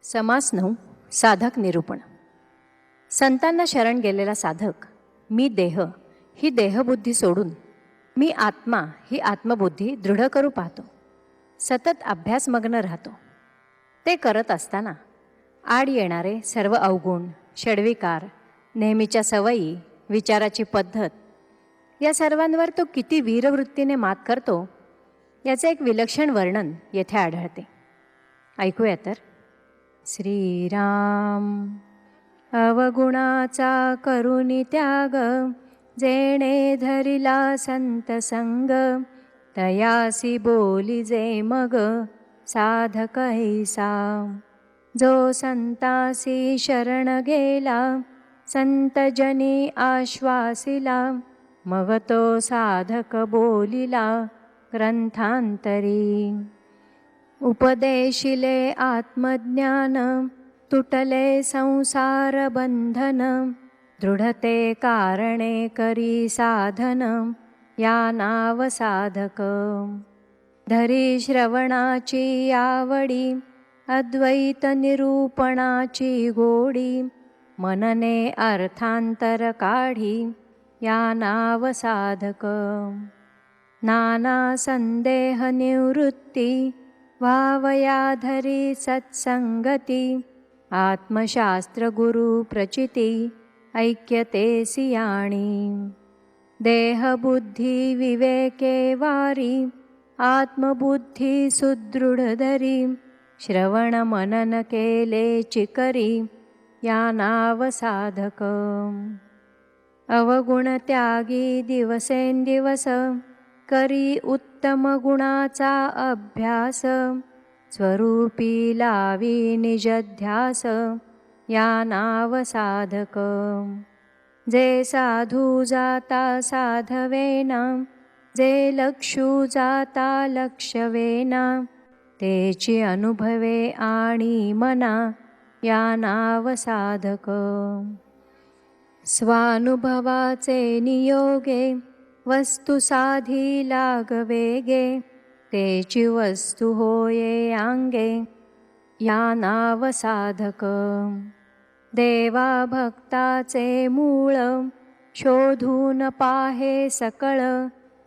समास 9. साधक निरूपण. संतांना शरण गेलेला साधक मी देह ही देहबुद्धी सोडून मी आत्मा ही आत्मबुद्धी दृढ करू पाहतो. सतत अभ्यासमग्न राहतो. ते करत असताना आड येणारे सर्व अवगुण, षड्विकार, नेहमीच्या सवयी, विचाराची पद्धत या सर्वांवर तो किती वीरवृत्तीने मात करतो याचे एक विलक्षण वर्णन येथे आढळते. ऐकूया तर. श्रीराम अवगुणाचा करुणी त्याग, जेणे धरिला संत संग, तयासी बोली जे मग साधक ऐसा. जो संतासी शरण गेला, संतजनी आश्वासिला, मग तो साधक बोलिला ग्रंथांतरी. उपदेशिले आत्मज्ञान, तुटले संसार बंधन, दृढते कारणे करी साधन, या नाव साधक. धरी श्रवणाची आवडी, अद्वैत निरूपणाची गोडी, मनने अर्थांतर काढी, या नाव साधक. नाना संदेह निवृत्ती, व्हावया धरी सत्संगती, आत्मशास्त्र गुरु प्रचिती, ऐक्यते सियाणी. देहबुद्धी विवेके वारी, आत्मबुद्धी सुदृढ धरी, श्रवण मनन केले चिकरी, या नाव साधक. अवगुण त्यागी दिवसेंदिवस, करी उत्तम गुणाचा अभ्यास, स्वरूपी लावी निजध्यास, या नाव साधक. जे साधू जाता साधवेना, जे लक्षू जाता लक्षवेना, तेची अनुभवे आणि मना, या नाव साधक. स्वानुभवाचे नियोगे, वस्तु साधी लागवेगे, तेची वस्तु होये अंगे, या नाव साधक. देवा भक्ताचे मूळ, शोधून पाहे सकळ,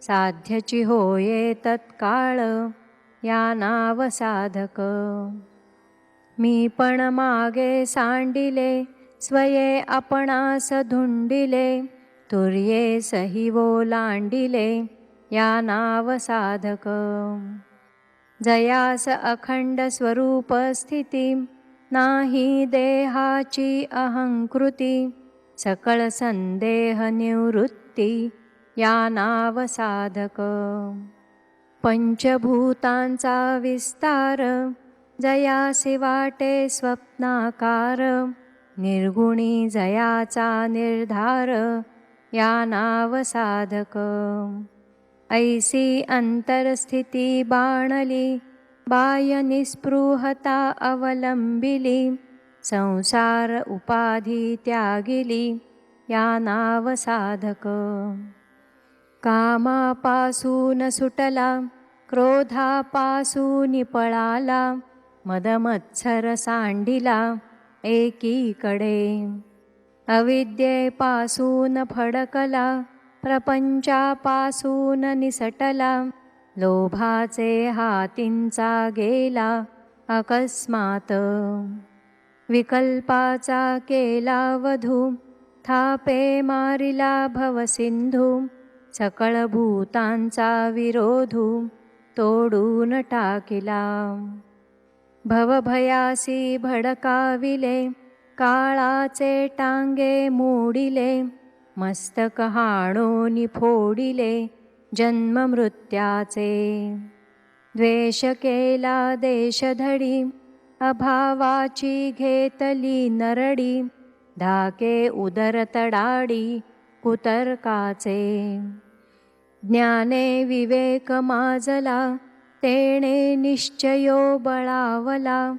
साध्यची होये तत्काळ, या नाव साधक. मी पण मागे सांडिले, स्वये आपणास धुंडिले, तुर्ये सही ओलांडिले, या नाव साधक. जयास अखंड स्वरूप स्थिती, नाही देहाची अहंकृती, सकळ संदेह निवृत्ती, या नाव साधक. पंचभूतांचा विस्तार, जयासी वाटे स्वप्नाकार, निर्गुणी जयाचा निर्धार, या नाव साधक. ऐसी अंतरस्थिती बाणली, बाह्य निस्पृहता अवलंबिली, संसार उपाधी त्यागिली, या नाव साधक. कामापासून सुटला, क्रोधापासून पळाला, मदमत्सर सांडिला एकीकडे. अविद्येपासून फडकला, प्रपंचापासून निसटला, लोभाचे हातींचा गेला अकस्मात. विकल्पाचा केला वधू, थापे मारिला भवसिंधू, सकळ भूतांचा विरोधू, तोडून टाकिला. भवभयासी भडकाविले, काळाचे टांगे मोडिले, मस्तक हाणोनी फोडिले जन्ममृत्याचे. द्वेष केला देशधडी, अभावाची घेतली नरडी, धाके उदर तडाडी कुतर्काचे. ज्ञाने विवेक माजला, तेणे निश्चयो बळावला,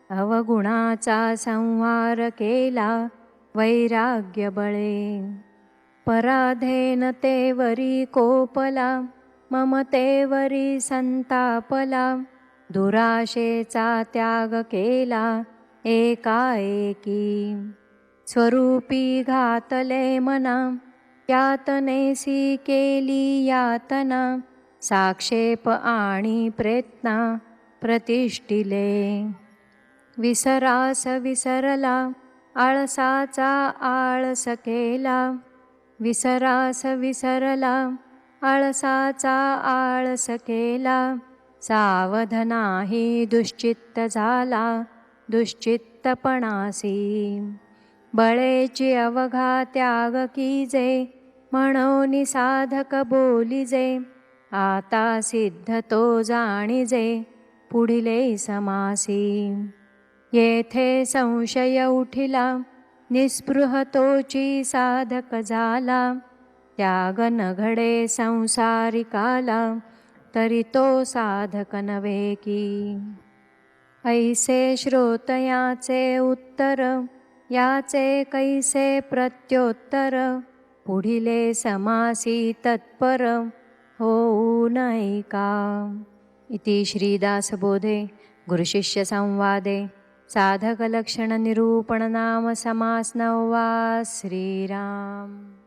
अवगुणाचा संहार केला वैराग्य बळे. पराधीनतेवरी कोपला, ममतेवरी संतापला, दुराशेचा त्याग केला एकाएकी. स्वरूपी घातले मना, यातनेसी केली यातना. साक्षेप आणि प्रेतना प्रतिष्ठिले. विसरास विसरला, आळसाचा आळस केला. विसरास विसरला, आळसाचा आळस केला. सावध नाही दुश्चित्त झाला, दुश्चित्तपणासी. बळेची अवघा त्याग कीजे, म्हणून साधक बोलिजे. आता सिद्ध तो जाणिजे, पुढिले समासी. येथे संशय उठिला, निस्पृह तोची साधक झाला. त्याग न घडे संसारिकाला, तरी तो साधक नव्हे की. ऐसे श्रोतयाचे उत्तर, याचे कैसे प्रत्योत्तर. पुढिले समासी तत्पर, होऊ नैका. इति श्रीदासबोधे गुरुशिष्य संवादे साधक लक्षण निरूपण नाम समास 9वा. श्रीराम.